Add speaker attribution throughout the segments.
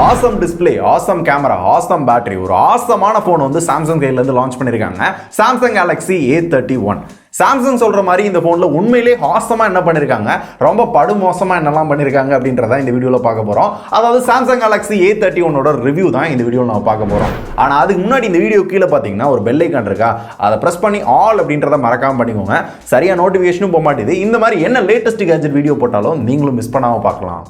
Speaker 1: Awesome display, awesome camera, awesome battery, ஒரு ஆசமான phone வந்து Samsung கையில இருந்து லான்ச் பண்ணிருக்காங்க. Samsung Galaxy A31. சாம்சங் சொல்ற மாதிரி இந்த போன்ல உண்மையிலேயே ஆசமா என்ன பண்ணிருக்காங்க, ரொம்ப படுமோசமா என்னெல்லாம் பண்ணிருக்காங்க அப்படின்றத இந்த வீடியோல பார்க்க போறோம். அதாவது சாம்சங் கேலக்ஸி A31 ரிவ்யூ தான் இந்த வீடியோல நம்ம பார்க்க போறோம். ஆனா அதுக்கு முன்னாடி இந்த வீடியோ கீழே பாத்தீங்கன்னா ஒரு பெல் ஐகான் இருக்கா, அதை பிரஸ் பண்ணி ஆல் அப்படின்றத மறக்காம பண்ணிக்கோங்க. சரியா நோட்டிபிகேஷனும் போக மாட்டேது. இந்த மாதிரி என்ன லேட்டஸ்ட் கேஜெட் வீடியோ போட்டாலும் நீங்களும் மிஸ் பண்ணாம பார்க்கலாம்.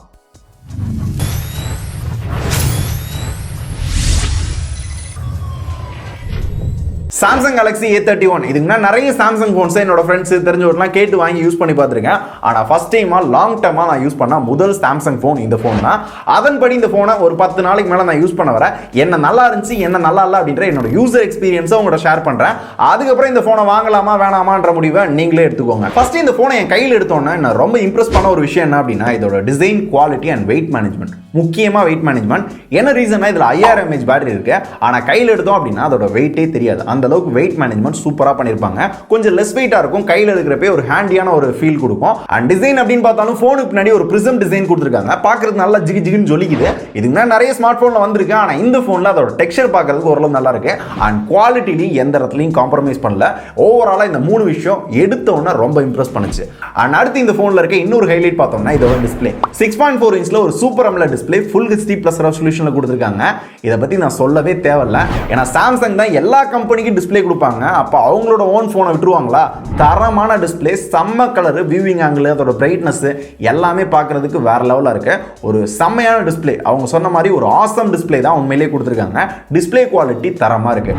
Speaker 1: சாம்சங் கேலக்ஸி A31 இதுக்கு நிறைய சாம்சங் போன்ஸ் என்னோட ஃப்ரெண்ட்ஸ் தெரிஞ்சவரெல்லாம் கேட்டு வாங்கி யூஸ் பண்ணி பார்த்துருக்கேன். ஆனால் ஃபர்ஸ்ட் டைமா லாங் டைமா நான் யூஸ் பண்ண முதல் சாம்சங் ஃபோன் இந்த ஃபோன் தான். அதன்படி இந்த ஃபோனை ஒரு 10 நாளைக்கு மேலே நான் யூஸ் பண்ண வரேன். என்ன நல்லா இருந்துச்சு என்ன நல்லா இல்லை அப்படின்ற என்னோட யூசர் எக்ஸ்பீரியன்ஸை உங்கள்கிட்ட ஷேர் பண்ணுறேன். அதுக்கப்புறம் இந்த ஃபோனை வாங்கலாமா வேணாமான்ற முடிவை நீங்களே எடுத்துக்கோங்க. ஃபர்ஸ்ட் இந்த ஃபோனை என் கையில் எடுத்தோன்னே நான் ரொம்ப இம்ப்ரெஸ் பண்ண ஒரு விஷயம் என்ன அப்படின்னா இதோட design, quality and wait management. முக்கியமாக வெயிட் மேனேஜ்மெண்ட். என்ன ரீசன்னா இதில் 5000 mAh பேட்டரி இருக்கு. ஆனால் கையில் எடுத்தோம் அப்படின்னா அதோட வெயிட்டே தெரியாது. அந்த அளவுக்கு வெயிட் மேனேஜ்மெண்ட் சூப்பரா பண்ணிருப்பாங்க. கொஞ்சம் லெஸ் வெயிட்டா இருக்கும், கையில இருக்கிறப்பே ஒரு ஹேண்டியான ஒரு ஃபீல் கொடுக்கும். அண்ட் டிசைன் அப்படின்னு பார்த்தாலும் ஃபோனுக்கு பின்னாடி ஒரு பிரிசம் டிசைன் கொடுத்துருக்காங்க. பார்க்கறதுக்கு நல்லா ஜிகி ஜிகின்னு ஜொலிக்குது. இதுக்கு நிறைய ஸ்மார்ட் போன்ல வந்திருக்கு. ஆனால் இந்த போன்ல அதோட டெக்ஸ்சர் பார்க்கறதுக்கு ஓரளவு நல்லா இருக்கு. அண்ட் குவாலிட்டிலையும் எந்த இடத்துலையும் காம்ப்ரமைஸ் பண்ணல. ஓவராலா இந்த 3 விஷயம் எடுத்த உடனே ரொம்ப இம்ப்ரெஸ் பண்ணுச்சு. அண்ட் அடுத்து இந்த போன்ல இருக்க இன்னொரு ஹைலைட் பார்த்தோம்னா இதோட டிஸ்பிளே 6.4 இன்ச்ல ஒரு super AMOLED display full HD+ ரெசல்யூஷன்ல கொடுத்துருக்காங்க. இதை பத்தி நான் சொல்லவே தேவையில்ல. ஏன்னா சாம்சங் தான் எல்லா கம்பெனிக்கும் டிஸ்பிளே கொடுப்பாங்க. அப்போ அவங்களோட ஓன் ஃபோனை விட்டுருவாங்களா? தரமான டிஸ்பிளே, செம்ம கலரு, வியூவிங் ஆங்கிள், அதோட பிரைட்னஸ் எல்லாமே பார்க்கறதுக்கு வேற லெவலில் இருக்கு. ஒரு செம்மையான டிஸ்பிளே. அவங்க சொன்ன மாதிரி ஒரு ஆசம் டிஸ்பிளே தான் உண்மையிலேயே கொடுத்துருக்காங்க. டிஸ்பிளே குவாலிட்டி தரமா இருக்கு.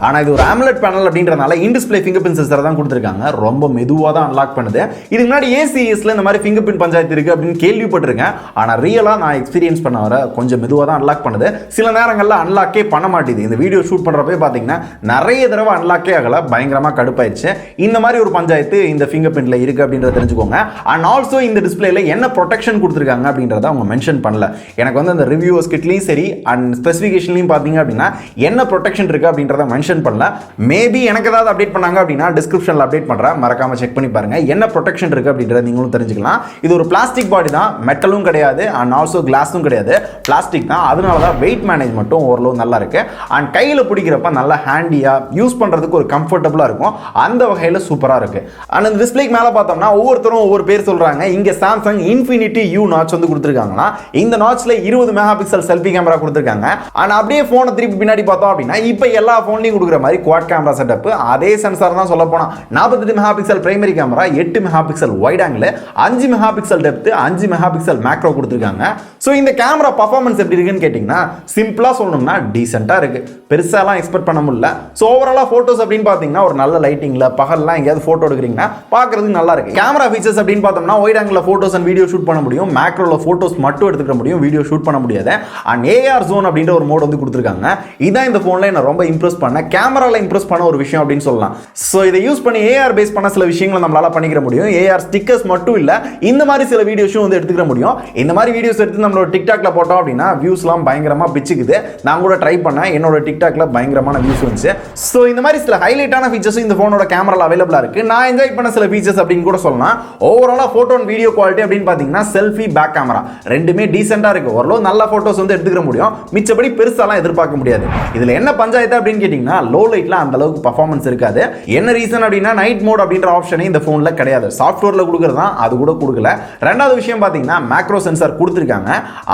Speaker 1: ஆனால் இது ஒரு AMOLED பேனல் அப்படின்றனால in display finger print sensor தான் கொடுத்துருக்காங்க. ரொம்ப மெதுவாக தான் அன்லாக் பண்ணுது. இதுக்கு முன்னாடி A-Series இந்த மாதிரி ஃபிங்கர் பிரிண்ட் பஞ்சாயத்து இருக்கு அப்படின்னு கேள்விப்பட்டிருக்கேன். ஆனால் ரியலாக நான் எக்ஸ்பீரியன்ஸ் பண்ண வர கொஞ்சம் மெதுவாக தான் அன்லாக் பண்ணுது. சில நேரங்களில் அன்லாக்கே பண்ண மாட்டேது. இந்த வீடியோ ஷூட் பண்ணுறப்பே பார்த்தீங்கன்னா நிறைய தடவை அன்லாக்கே ஆகல, பயங்கரமாக கடுப்பாயிடுச்சு. இந்த மாதிரி ஒரு பஞ்சாயத்து இந்த ஃபிங்கர் பிரிண்ட்ல இருக்கு அப்படின்றத தெரிஞ்சுக்கோங்க. அண்ட் ஆல்சோ இந்த டிஸ்பிளேல என்ன ப்ரொடெக்ஷன் கொடுத்துருக்காங்க அப்படின்றத அவங்க மென்ஷன் பண்ணல. எனக்கு வந்து அந்த ரிவ்யூஸ் கிட்லையும் சரி அண்ட் ஸ்பெசிஃபிகேஷன்லையும் பார்த்தீங்க அப்படின்னா என்ன ப்ரொடெக்ஷன் இருக்கு அப்படின்றத மென்ஷன் பண்ணல. மேபி எனக்கு ஏதாவது அப்டேட் பண்ணாங்க அப்படின்னா டிஸ்கிரிப்ஷன்ல அப்டேட் பண்றேன், மறக்காம செக் பண்ணி பாருங்க என்ன ப்ரொடெக்ஷன் இருக்கு அப்படின்றத நீங்களும் தெரிஞ்சுக்கலாம். இது ஒரு பிளாஸ்டிக் பாடி தான், மெட்டலும் கிடையாது அண்ட் ஆல்சோ கிளாஸும் கிடையாது, பிளாஸ்டிக் தான். அதனால தான் வெயிட் மேனேஜ்மெண்ட்டும் ஓரளவு நல்லா இருக்கு. அண்ட் கையில் பிடிக்கிறப்ப நல்லா ஹேண்டியா யூஸ் பண்றதுக்கு ஒரு கம்ஃபர்டபுளா இருக்கும். அந்த வகையில் சூப்பரா இருக்கு. அண்ட் இந்த டிஸ்பிளேக்கு மேல பார்த்தோம்னா ஒவ்வொருத்தரும் ஒவ்வொரு பேர் சொல்றாங்க. இங்க சாம்சங் இன்ஃபினிட்டி U நாட்ச் வந்து கொடுத்துருக்காங்களா. இந்த நாட்ச்ல 20 மெகாபிக்சல் செல்ஃபி கேமரா கொடுத்துருக்காங்க. அண்ட் அப்படியே போனை திருப்பி பின்னாடி பார்த்தோம் அப்படின்னா இப்போ எல்லா போன்லையும் கொடுக்குற மாதிரி குவாட் கேமரா செட்டப், அதே சென்சார் தான் சொல்ல போனா 48 megapixel primary camera, 8 megapixel wide angle, 5 megapixel depth, 5 megapixel macro கொடுத்துருக்காங்க. ஸோ இந்த கேமரா பர்ஃபார்மன்ஸ் எப்படி இருக்குன்னு கேட்டிங்கன்னா சிம்பிளா சொல்லணும்னா டீசெண்டா இருக்கு. பெருசாலாம் எக்ஸ்பெக்ட் பண்ண முடியல. ஸோ ஓவராலா போட்டோஸ் அப்படின்னு பார்த்தீங்கன்னா ஒரு நல்ல லைட்டிங்ல பகல்லாம் எங்கேயாவது போட்டோ எடுக்கிறீங்கன்னா பார்க்கறதுக்கு நல்லா இருக்கு. கேமரா ஃபீச்சர்ஸ் அப்படின்னு பார்த்தோம்னா wide angle photos and video shoot பண்ண முடியும். மேக்ரோல போட்டோஸ் மட்டும் எடுத்துக்க முடியும், வீடியோ ஷூட் பண்ண முடியாது. அண்ட் AR ஜோன் அப்படின்ற ஒரு மோட் வந்து கொடுத்துருக்காங்க. இதான் இந்த போன்ல என்ன ரொம்ப இம்ப்ரெஸ் பண்ண, கேமரால இம்ப்ரெஸ் பண்ண ஒரு விஷயம் அப்படின்னு சொல்லலாம். ஸோ இதை யூஸ் பண்ணி AR பேஸ் பண்ண சில விஷயங்களை நம்மளால பண்ணிக்கிற முடியும். AR ஸ்டிக்கர்ஸ் மட்டும் இல்ல, இந்த மாதிரி சில வீடியோஸும் வந்து எடுத்துக்க முடியும். இந்த மாதிரி வீடியோஸ் எடுத்து நம்மளோட டிக்டாக்ல போட்டோம் அப்படின்னா வியூஸ்லாம் பயங்கரமா பிச்சுக்குது. நான் கூட ட்ரை பண்ணேன், என்னோட டிக்டாக்ல பயங்கரமான வியூஸ் வந்துச்சு. ஸோ இந்த மாதிரி சில ஹைலைட்டான ஃபீச்சர்ஸ் இந்த போனோட கேமரால அவைலபிளா இருக்கு. நான் என்ஜாய் பண்ண சில ஃபீச்சர்ஸ் அப்படின்னு கூட சொல்லலாம். ஓவராலா போட்டோ அண்ட் வீடியோ குவாலிட்டி அப்படின்னு பாத்தீங்கன்னா செல்ஃபி, பேக் கேமரா ரெண்டுமே டீசெண்டா இருக்கு. ஓரளவு நல்ல போட்டோஸ் வந்து எடுத்துக்க முடியும். மிச்சபடி பெருசாலாம் எதிர்பார்க்க முடியாது. இதுல என்ன பஞ்சாயத்து அப்படின்னு கேட்டீங்கன்னா லோ லைட்ல அந்த அளவுக்கு பர்ஃபார்மன்ஸ் இருக்காது. என்ன ரீசன் அப்படின்னா நைட் மோட் அப்படின்ற ஆப்ஷனே இந்த போன்ல கிடையாது. சாஃப்ட்வேர்ல கொடுக்கறது தான், அது கூட கொடுக்கல. ரெண்டாவது விஷயம் பாத்தீங்கன்னா மேக்ரோ சென்சார் கொடுத்துருக்காங்க.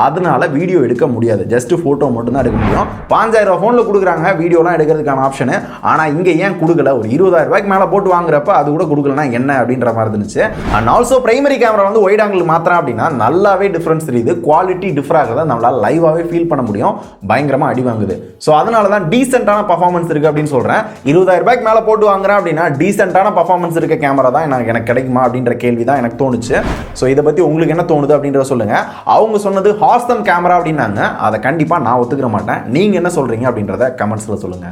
Speaker 1: அதனால வீடியோ எடுக்க முடியாது, ஜஸ்ட் போட்டோ மட்டும் தான் எடுக்க முடியும். 5000 போன்ல கொடுக்குறாங்க வீடியோலாம் எடுக்கிறதுக்கான ஆப்ஷன். ஆனா இங்க ஏன் கொடுக்கல? ஒரு 20000 ரூபாய்க்கு மேல போட்டு வாங்குறப்ப அது கூட கொடுக்கலனா என்ன அப்படின்ற மாதிரி இருந்துச்சு. அண்ட் ஆல்சோ பிரைமரி கேமரா வந்து வைட் ஆங்கிள் மாத்திரம் அப்படின்னா நல்லாவே டிஃபரன்ஸ் தெரியுது. குவாலிட்டி டிஃபர் ஆகிறத நம்மளால லைவாவே ஃபீல் பண்ண முடியும். பயங்கரமா அடி வாங்குது. ஸோ அதனால தான் டீசென்டான பர்ஃபார்மன்ஸ் இருக்கு அப்படின்னு சொல்றேன். 20000 ரூபாய்க்கு மேல போட்டு வாங்குறேன் அப்படின்னா டீசென்டான பர்ஃபார்மன்ஸ் இருக்க கேமரா தான் எனக்கு கிடைக்குமா அப்படின்ற கேள்வி தான் எனக்கு தோணுச்சு. ஸோ இதை பத்தி உங்களுக்கு என்ன தோணுது அப்படின்றத சொல்லுங்க. அவங்க சொன்னது ஹாசம் கேமரா அப்படின்னாங்க, அதை கண்டிப்பா நான் ஒத்துக்கிற மாட்டேன். நீங்க என்ன சொல்றீங்க அப்படின்றத அப்படின்றத கமெண்ட்ஸ்ல சொல்லுங்க.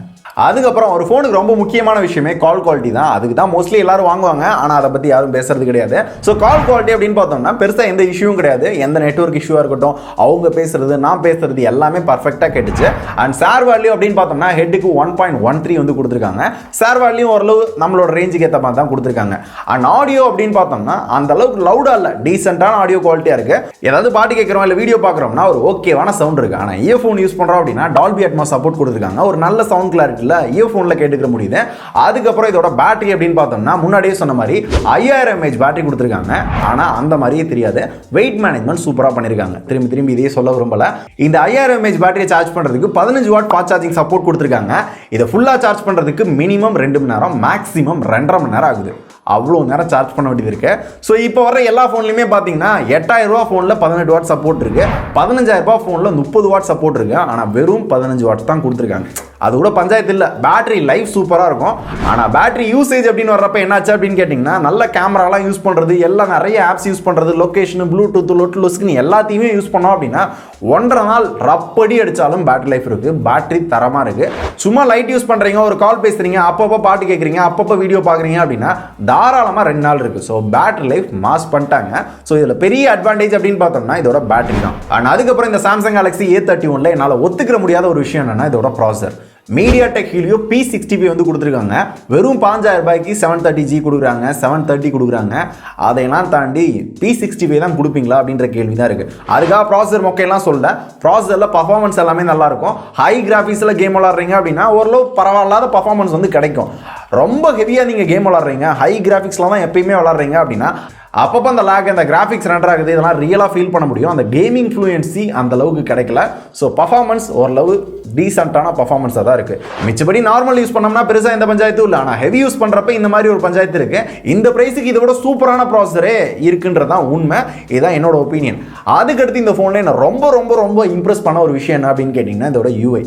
Speaker 1: அதுக்கப்புறம் ஒரு ஃபோனுக்கு ரொம்ப முக்கியமான விஷயமே கால் குவாலிட்டி தான். அதுக்கு தான் மோஸ்ட்லி எல்லாரும் வாங்குவாங்க, ஆனால் அதை பற்றி யாரும் பேசுறது கிடையாது. ஸோ கால் குவாலிட்டி அப்படின்னு பார்த்தோம்னா பெருசாக எந்த இஷ்யூவும் கிடையாது. எந்த நெட்வொர்க் இஷ்யூவாக இருக்கட்டும், அவங்க பேசுறது நான் பேசுறது எல்லாமே பர்ஃபெக்டாக கேட்டுச்சு. அண்ட் ஷேர் வேல்யூ அப்படின்னு பார்த்தோம்னா ஹெட்டுக்கு 1.13 வந்து கொடுத்துருக்காங்க. ஷேர் வேல்யூ ஓரளவு நம்மளோட ரேஞ்சுக்கு ஏற்ற மாதிரி தான் கொடுத்துருக்காங்க. அண்ட் ஆடியோ அப்படின்னு பார்த்தோம்னா அந்த அளவுக்கு லவுடா இல்லை, டீசென்டான ஆடியோ குவாலிட்டியாக இருக்கு. ஏதாவது பாட்டு கேட்குறோம் இல்லை வீடியோ பார்க்குறோம்னா ஒரு ஓகேவான சவுண்ட் இருக்கு. ஆனால் இயர்ஃபோன் யூஸ் பண்ணுறோம் அப்படின்னா டால்பி அட்மாஸ் சப்போர்ட் கொடுத்துருக்காங்க. ஒரு நல்ல சவுண்ட் கிளாரிட்டியில் இயர்ஃபோனில் கேட்டுக்கிற முடியுது. அதுக்கப்புறம் இதோட பேட்டரி அப்படின்னு பார்த்தோம்னா முன்னாடியே சொன்ன மாதிரி 5000 mAh பேட்டரி கொடுத்துருக்காங்க. ஆனால் அந்த மாதிரியே தெரியாது, வெயிட் மேனேஜ்மெண்ட் சூப்பராக பண்ணியிருக்காங்க. திரும்பி இதே சொல்ல விரும்பல. இந்த 5000 mAh பேட்டரியை சார்ஜ் பண்ணுறதுக்கு 15 வாட் ஃபாஸ்ட் சார்ஜிங் சப்போர்ட் கொடுத்துருக்காங்க. இதை ஃபுல்லாக சார்ஜ் பண்ணுறதுக்கு மினிமம் 2 மணி நேரம், மேக்ஸிமம் 2.5 மணி நேரம் ஆகுது. அவ்வளோ நேரம் சார்ஜ் பண்ண வேண்டியது இருக்கு. ஸோ இப்போ வர எல்லா ஃபோன்லையுமே பார்த்தீங்கன்னா 8000 ரூபா ஃபோனில் 18 வாட் சப்போர்ட் இருக்கு, 15000 ரூபா ஃபோனில் 30 வாட் சப்போர்ட் இருக்கு. ஆனால் வெறும் 15 வாட் தான் கொடுத்துருக்காங்க. அது கூட பஞ்சாயத்து இல்லை. பேட்டரி லைஃப் சூப்பராக இருக்கும். ஆனால் பேட்டரி யூசேஜ் அப்படின்னு வர்றப்ப என்னாச்சு அப்படின்னு கேட்டிங்கன்னா, நல்ல கேமராலாம் யூஸ் பண்ணுறது, எல்லாம் நிறைய ஆப்ஸ் யூஸ் பண்ணுறது, லொக்கேஷனு, ப்ளூடூத், லொஸ்க்குன்னு எல்லாத்தையுமே யூஸ் பண்ணோம் அப்படின்னா 1.5 நாள் ரப்படி அடித்தாலும் பேட்டரி லைஃப் இருக்குது. பேட்டரி தரமாக இருக்குது. சும்மா லைட் யூஸ் பண்ணுறீங்க, ஒரு கால் பேசுகிறீங்க, அப்பப்போ பாட்டு கேட்குறீங்க, அப்பப்போ வீடியோ பார்க்குறீங்க அப்படின்னா தாராளமாக 2 நாள் இருக்குது. ஸோ பேட்டரி லைஃப் மாஸ் பண்ணிட்டாங்க. ஸோ இதில் பெரிய அட்வான்டேஜ் அப்படின்னு பார்த்தோம்னா இதோட பேட்டரி தான். அண்ட் அதுக்கப்புறம் இந்த சாம்சங் கேலக்ஸி A31 என்னால் ஒத்துக்கிற முடியாத ஒரு விஷயம் என்னன்னா இதோட ப்ராசஸர். MediaTek Helio P60 வந்து கொடுத்துருக்காங்க. வெறும் 5000 ரூபாய்க்கு 730G கொடுக்குறாங்க, 730 கொடுக்குறாங்க. அதையெல்லாம் தாண்டி P60 தான் கொடுப்பீங்களா அப்படின்ற கேள்வி தான் இருக்குது. அதுக்காக ப்ராசஸர் மொக்கையெல்லாம் சொல்ல, ப்ராசஸரில் பர்ஃபார்மன்ஸ் எல்லாமே நல்லாயிருக்கும். ஹை கிராஃபிக்ஸில் கேம் விளாட்றீங்க அப்படின்னா ஓரளவு பரவாயில்லாத பர்ஃபார்மன்ஸ் வந்து கிடைக்கும். ரொம்ப ஹெவியாக நீங்கள் கேம் விளாட்றீங்க, ஹை கிராஃபிக்ஸ்லாம் தான் எப்பயுமே விளாட்றீங்க அப்படின்னா அப்பப்போ அந்த லேக், அந்த கிராஃபிக்ஸ் ரெண்டர் ஆகுது, இதெல்லாம் ரியலாக ஃபீல் பண்ண முடியும். அந்த கேமிங் ஃப்ளூயன்சி அந்த அளவுக்கு கிடைக்கல. ஸோ பர்ஃபார்மன்ஸ் ஓரளவு டீசென்ட்டான பர்ஃபார்மன்ஸாக தான் இருக்குது. மிச்சபடி நார்மல் யூஸ் பண்ணோம்னா பெருசாக எந்த பஞ்சாயத்தும் இல்லை. ஆனால் ஹெவி யூஸ் பண்ணுறப்ப இந்த மாதிரி ஒரு பஞ்சாயத்து இருக்குது. இந்த ப்ரைஸுக்கு இதை விட சூப்பரான ப்ராசஸரே இருக்குன்றதான் உண்மை. இதுதான் என்னோட ஒப்பீனியன். அதுக்கடுத்து இந்த ஃபோனில் என்ன ரொம்ப ரொம்ப ரொம்ப இம்ப்ரெஸ் பண்ண ஒரு விஷயம் என்ன அப்படின்னு கேட்டிங்கன்னா இதோட UI.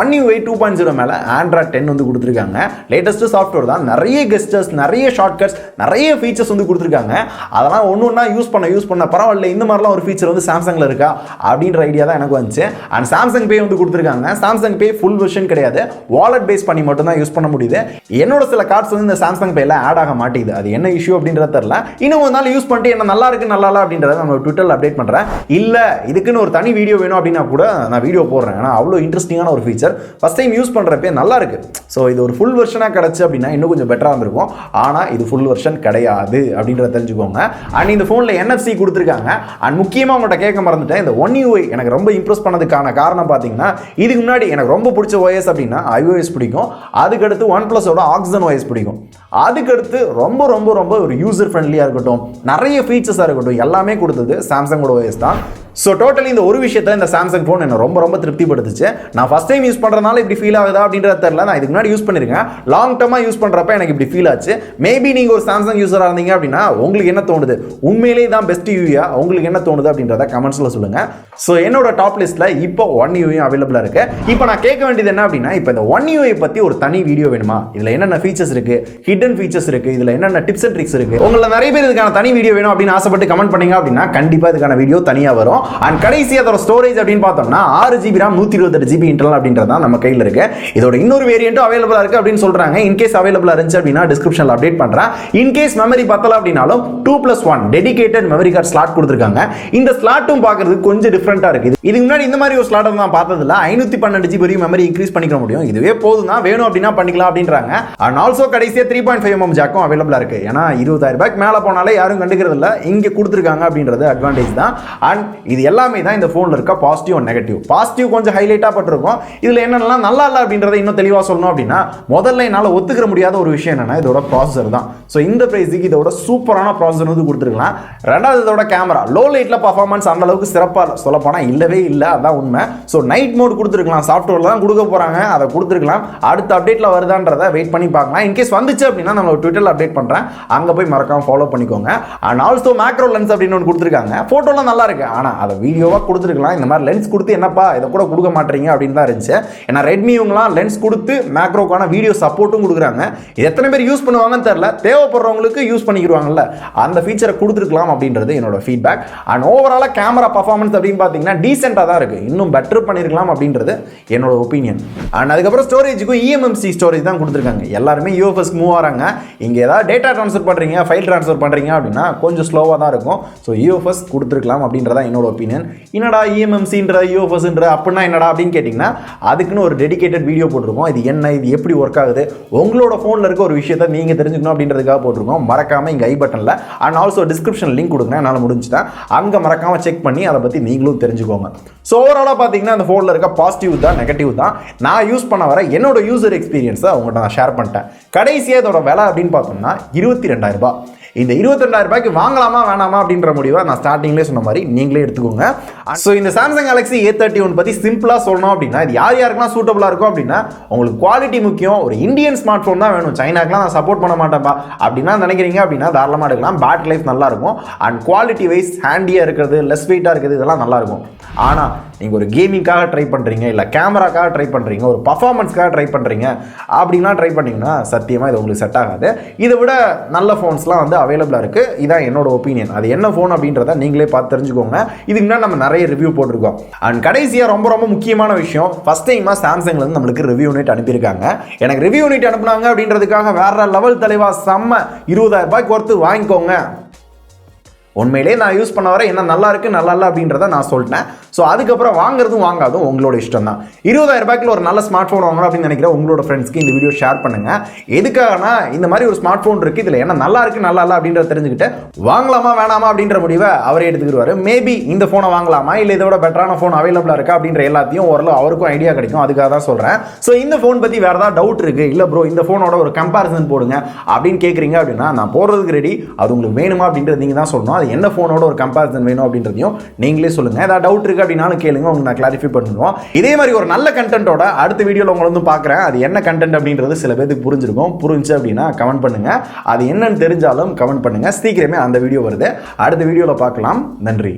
Speaker 1: One UI 2.0 மேலே Android 10 வந்து கொடுத்துருக்காங்க. லேட்டஸ்ட்டு சாஃப்ட்வேர் தான். நிறைய கெஸ்டர்ஸ், நிறைய ஷார்ட்கட்ஸ், நிறைய ஃபீச்சர்ஸ் வந்து கொடுத்துருக்காங்க. அதெல்லாம் ஒன்று ஒன்றா யூஸ் பண்ண பரவாயில்ல, இந்த மாதிரிலாம் ஒரு ஃபீச்சர் வந்து சாம்சங்கில் இருக்கா அப்படின்ற ஐடியா தான் எனக்கு வந்துச்சு. அண்ட் சாம்சங் பே வந்து கொடுத்துருக்காங்க. சாம்சங் பே ஃபுல் வெர்ஷன் கிடையாது, வாலெட் பேஸ் பண்ணி மட்டும் தான் யூஸ் பண்ண முடியுது. என்னோட சில கார்ட்ஸ் வந்து இந்த சாம்சங் பேல ஆட் ஆக மாட்டேங்குது. அது என்ன இஷ்யூ அப்படின்றத தெரியல. இன்னும் ஒரு நாள் யூஸ் பண்ணிட்டு என்ன நல்லா இருக்கு நல்லா இல்லை அப்படின்றத நம்ம ட்விட்டரில் அப்டேட் பண்ணுறேன். இல்லை இதுக்குன்னு ஒரு தனி வீடியோ வேணும் அப்படின்னா கூட நான் வீடியோ போடுறேன். ஏன்னா அவ்வளோ இன்ட்ரெஸ்டிங்கான ஒரு ஃபீச்சர். ஃபர்ஸ்ட் டைம் யூஸ் பண்ணுறப்பே நல்லா இருக்கு. ஸோ இது ஒரு ஃபுல் வெர்ஷனாக கிடச்சி அப்படின்னா இன்னும் கொஞ்சம் பெட்டராக இருந்திருக்கும். ஆனால் இது ஃபுல் வெர்ஷன் கிடையாது அப்படின்றத தெரிஞ்சுக்கோங்க. அண்ட் இந்த ஃபோனில் NFC கொடுத்துருக்காங்க. அண்ட் முக்கியமாக உங்கள்கிட்ட கேட்க மறந்துட்டேன், இந்த One UI எனக்கு ரொம்ப இம்ப்ரெஸ் பண்ணதுக்கான காரணம் பார்த்தீங்கன்னா, இதுக்கு முன்னாடி எனக்கு ரொம்ப பிடிச்ச OS அப்படின்னா iOS பிடிக்கும். அதுக்கடுத்து OnePlusோட Oxygen OS பிடிக்கும். அதுக்கடுத்து ரொம்ப ரொம்ப ரொம்ப ஒரு யூசர் ஃப்ரெண்ட்லியாக இருக்கட்டும், நிறைய ஃபீச்சர்ஸாக இருக்கட்டும், எல்லாமே கொடுத்தது சாம்சங்கோட OS தான். ஸோ டோட்டலி இந்த ஒரு விஷயத்தை இந்த சாம்சங் ஃபோன் என்ன ரொம்ப ரொம்ப திருப்திப்படுத்துச்சு. நான் ஃபஸ்ட் டைம் யூஸ் பண்ணுறதுனால இப்படி ஃபீல் ஆகுதா அப்படின்றத தெரியல. நான் இதுக்கு முன்னாடி யூஸ் பண்ணியிருக்கேன். லாங் டர்மாக யூஸ் பண்ணுறப்ப எனக்கு இப்படி ஃபீல் ஆச்சு. மேபி நீங்கள் ஒரு சாம்சங் யூஸராக இருந்தீங்க அப்படின்னா உங்களுக்கு என்ன தோணுது, உண்மையிலேயே தான் பெஸ்ட் யூயா உங்களுக்கு என்ன தோணுது அப்படின்றத கமெண்ட்ஸில் சொல்லுங்கள். ஸோ என்னோட டாப் லிஸ்ட்டில் இப்போ One UI அவைலபிளாக இருக்குது. இப்போ நான் கேட்க வேண்டியது என்ன அப்படின்னா, இப்போ இந்த One UI பற்றி ஒரு தனி வீடியோ வேணுமா, இதில் என்னென்ன ஃபீச்சர்ஸ் இருக்குது, ஹிடன் ஃபீச்சர்ஸ் இருக்குது, இதில் என்னென்ன டிப்ஸ் அண்ட் ட்ரிக்ஸ் இருக்குது, உங்களை நிறைய பேர் இதுக்கான தனி வீடியோ வேணும் அப்படின்னு ஆசைப்பட்டு கமெண்ட் பண்ணீங்க அப்படின்னா கண்டிப்பாக இதுக்கான வீடியோ தனியாக வரும். அண்ட் கடைசி அதோட ஸ்டோரேஜ் அப்படின்னு பார்த்தோம்னா 6GB RAM 128GB இன்டர்னல் அப்படின்றத நம்ம கையில் இருக்கு. இதோட இன்னொரு வேரியண்ட்டும் அவைலபிளா இருக்கு அப்படின்னு சொல்றாங்க. இன்கேஸ் அவைலபிளா இருந்துச்சு அப்படின்னா டிஸ்கிரிப்ஷன்ல அப்டேட் பண்றேன். இன்கேஸ் மெமரி பத்தல அப்படின்னாலும் 2+1 டெடிகேட்டட் மெமரி கார்டு ஸ்லாட் கொடுத்துருக்காங்க. இந்த ஸ்லாட்டும் பார்க்கறதுக்கு கொஞ்சம் டிஃபரெண்டா இருக்கு. இதுக்கு முன்னாடி இந்த மாதிரி ஒரு ஸ்லாட் நான் பார்த்ததில்ல. 512GB வரையும் மெமரி இன்க்ரீஸ் பண்ணிக்க முடியும். இதுவே போதும் தான், வேணும் அப்படின்னா பண்ணிக்கலாம் அப்படின்றாங்க. அண்ட் ஆல்சோ கடைசியா 3.5mm ஜாக்கும் அவைலபிளா இருக்கு. ஏன்னா 20000 ரூபாய்க்கு மேல போனாலே யாரும் கண்டுக்கிறது இல்ல, இங்க கொடுத்துருக்காங்க அப்படின்றது அட்வான்டேஜ் தான். அண்ட் இது எல்லாமே தான் இந்த போன்ல இருக்க பாசிட்டிவ் அண்ட் நெகட்டிவ். பாசிட்டிவ் கொஞ்சம் ஹைலைட்டா பட்டிருக்கும். இதுல என்னென்னலாம் நல்லா இல்ல அப்படின்றத இன்னும் தெளிவா சொல்லணும் அப்படின்னா, முதல்ல என்னால ஒத்துக்கிற முடியாத ஒரு விஷயம் என்னன்னா இதோட ப்ராசஸர் தான். சோ இந்த பிரைஸ்க்கு இதோட சூப்பரான ப்ராசஸர் வந்து கொடுத்துருக்கலாம். ரெண்டாவது இதோட கேமரா லோ லைட்ல பர்ஃபார்மன்ஸ் அந்த அளவுக்கு சிறப்பா சொல்ல போனா இல்லவே இல்லை, அதான் உண்மை. சோ நைட் மோட் கொடுத்துருக்கலாம், சாஃப்ட்வேர்ல தான் கொடுக்க போறாங்க, அதை கொடுத்துருக்கலாம். அடுத்த அப்டேட்ல வருதான்றதை வெயிட் பண்ணி பார்க்கலாம். இன்கேஸ் வந்துச்சு அப்படின்னா நம்ம ட்விட்டரில் அப்டேட் பண்ணுறேன், அங்கே போய் மறக்காம ஃபாலோ பண்ணிக்கோங்க. அண்ட் ஆல்சோ மேக்ரோ லென்ஸ் அப்படின்னு ஒன்று கொடுத்துருக்காங்க. ஃபோட்டோலாம் நல்லா இருக்கு, ஆனால் அதை வீடியோவாக கொடுத்துருக்கலாம். இந்த மாதிரி லென்ஸ் கொடுத்து என்னப்பா இதை கூட கொடுக்க மாட்டீங்க அப்படின்னு தான் இருந்துச்சு. ஏன்னா ரெட்மி இவங்கலாம் லென்ஸ் கொடுத்து மேக்ரோக்கான வீடியோ சப்போர்ட்டும் கொடுக்குறாங்க. இது எத்தனை பேர் யூஸ் பண்ணுவாங்கன்னு தெரியல, தேவைப்படுறவங்களுக்கு யூஸ் பண்ணிக்கிடுவாங்கல்ல, அந்த ஃபீச்சரை கொடுத்துருக்கலாம் அப்படின்றது என்னோட ஃபீட்பேக். அண்ட் ஓவராலாக கேமரா பர்ஃபார்மன்ஸ் அப்படின்னு பார்த்தீங்கன்னா டீசெண்டாக தான் இருக்குது, இன்னும் பெட்டர் பண்ணியிருக்கலாம் அப்படின்றது என்னோட ஒப்பீனியன். அண்ட் அதுக்கப்புறம் ஸ்டோரேஜுக்கும் இஎம்எம்சி ஸ்டோரேஜ் தான் கொடுத்துருக்காங்க. எல்லாருமே யூஎஃப்எஸ்க்கு மூவ் ஆகிறாங்க. இங்கே ஏதாவது டேட்டா ட்ரான்ஸ்ஃபர் பண்ணுறீங்க, ஃபைல் ட்ரான்ஸ்ஃபர் பண்ணுறீங்க அப்படின்னா கொஞ்சம் ஸ்லோவாக தான் இருக்கும். ஸோ யூஎஃப்எஸ் கொடுத்துருக்கலாம் அப்படின்றதான் என்னோட ஒப்பீனியன். என்னடா இஎம்எம்சின்ற யூஎஃப்எஸ்ன்ற அப்படின்னா என்னடா அப்படின்னு கேட்டிங்கன்னா அதுக்குன்னு ஒரு டெடிகேட்டட் வீடியோ போட்டிருக்கோம். இது என்ன, இது எப்படி ஒர்க் ஆகுது, உங்களோட ஃபோனில் இருக்க ஒரு விஷயத்தை நீங்கள் தெரிஞ்சுக்கணும் அப்படின்றதுக்காக போட்டிருக்கோம். மறக்காமல் இங்கே ஐ பட்டனில் அண்ட் ஆல்சோ டிஸ்கிரிப்ஷன் லிங்க் கொடுங்க, என்னால் முடிஞ்சுதான் அங்கே மறக்காமல் செக் பண்ணி அதை பற்றி நீங்களும் தெரிஞ்சுக்கோங்க. ஸோ ஓவராலாக பார்த்தீங்கன்னா அந்த ஃபோனில் இருக்க பாசிட்டிவ் தான் நெகட்டிவ் தான் நான் யூஸ் பண்ண வர என்னோட யூசர் எக்ஸ்பீரியன்ஸை அவங்கள்ட்ட நான் ஷேர் பண்ணிட்டேன். கடைசியாக இதோட விலை அப்படின்னு பார்த்தோம்னா 22,000 ரூபாய். இந்த 22,000 ரூபாய்க்கு வாங்கலாமா வேணாமா அப்படின்ற முடிவை நான் ஸ்டார்டிங்லேயே சொன்ன மாதிரி நீங்களே எடுத்துக்கோங்க. ஸோ இந்த சாம்சங் கேலக்ஸி A31 பற்றி சிம்பிளாக சொல்லணும் அப்படின்னா இது யார் யாருக்கெல்லாம் சூட்டபுளாக இருக்கும் அப்படின்னா, உங்களுக்கு குவாலிட்டி முக்கியம், ஒரு இந்தியன் ஸ்மார்ட் ஃபோன் தான் வேணும், சைனாக்கெலாம் நான் சப்போர்ட் பண்ண மாட்டேன்ப்பா அப்படின்னா நினைக்கிறீங்க அப்படின்னா தாராளமாக எடுக்கலாம். பேட்டரி லைஃப் நல்லா இருக்கும் அண்ட் குவாலிட்டி வைஸ் ஹேண்டியாக இருக்கிறது, லெஸ் வெயிட்டாக இருக்கிறது, இதெல்லாம் நல்லா இருக்கும். ஆனால் நீங்கள் ஒரு கேமிங்காக ட்ரை பண்ணுறீங்க, இல்லை கேமராக்காக ட்ரை பண்ணுறீங்க, ஒரு பர்ஃபார்மன்ஸ்க்காக ட்ரை பண்ணுறீங்க அப்படின்னா ட்ரை பண்ணிங்கன்னா சத்தியமாக இது உங்களுக்கு செட் ஆகாது. இதை விட நல்ல ஃபோன்ஸ்லாம் வந்து அவைலபிளாக இருக்குது. இதான் என்னோட ஒப்பீனியன். அது என்ன ஃபோன் அப்படின்றத நீங்களே பார்த்து தெரிஞ்சுக்கோங்க. இதுக்கு முன்னாடி நம்ம நிறைய ரிவ்யூ போட்டிருக்கோம். அண்ட் கடைசியாக ரொம்ப ரொம்ப முக்கியமான விஷயம், ஃபஸ்ட் டைமாக சாம்சங்லேருந்து நம்மளுக்கு ரிவ்யூ யூனிட் அனுப்பியிருக்காங்க. எனக்கு ரிவ்யூ யூனிட் அனுப்புனாங்க அப்படின்றதுக்காக வேற லெவல் தலைவா செம்ம 20,000 ரூபாய்க்கு ஒருத்து வாங்கிக்கோங்க. உண்மையிலே நான் யூஸ் பண்ண வர என்ன நல்லா இருக்கு நல்லா இல்லை அப்படின்றத நான் சொல்லிட்டேன். ஸோ அதுக்கப்புறம் வாங்குறதும் வாங்காதும் உங்களோட இஷ்டம் தான். 20,000 ரூபாய்க்குள்ள ஒரு நல்ல ஸ்மார்ட் ஃபோன் வாங்கணும் அப்படின்னு நினைக்கிற உங்களோட ஃப்ரெண்ட்ஸ்க்கு இந்த வீடியோ ஷேர் பண்ணுங்க. எதுக்காகனா இந்த மாதிரி ஒரு ஸ்மார்ட் ஃபோன் இருக்கு, இதில் என்ன நல்லா இருக்கு நல்லா இல்லை அப்படின்றத தெரிஞ்சுக்கிட்டு வாங்கலாமா வேணாமா அப்படின்ற முடிவை அவரே எடுத்துக்கிடுவாரு. மேபி இந்த ஃபோனை வாங்கலாமா இல்லை இதோட பெட்டரான ஃபோன் அவைலபிளாக இருக்கா அப்படின்ற எல்லாத்தையும் ஓரளவு அவருக்கும் ஐடியா கிடைக்கும். அதுக்காக தான் சொல்கிறேன். ஸோ இந்த ஃபோன் பற்றி வேறு ஏதாவது டவுட் இருக்குது, இல்லை ப்ரோ இந்த ஃபோனோட ஒரு கம்பேரிசன் போடுங்க அப்படின்னு கேட்குறீங்க அப்படின்னா நான் போடுறதுக்கு ரெடி. அது உங்களுக்கு வேணுமா அப்படின்றது நீங்கள் தான் சொல்லணும். என்ன ஃபோனோட ஒரு கம்பேரிசன் வேணும் அப்படின்றதையும் நீங்களே சொல்லுங்க. ஏதாவது டவுட் இருக்கு அப்படின்னாலும் கேளுங்க, உங்களுக்கு நான் கிளாரிஃபை பண்ணுவோம். இதே மாதிரி ஒரு நல்ல கண்டென்ட்டோட அடுத்த வீடியோல உங்களை வந்து பார்க்குறேன். அது என்ன கண்டென்ட் அப்படின்றது சில பேருக்கு புரிஞ்சிருக்கும். புரிஞ்சு அப்படின்னா கமெண்ட் பண்ணுங்க. அது என்னன்னு தெரிஞ்சாலும் கமெண்ட் பண்ணுங்க. சீக்கிரமே அந்த வீடியோ வருது. அடுத்த வீடியோல பார்க்கலாம். நன்றி.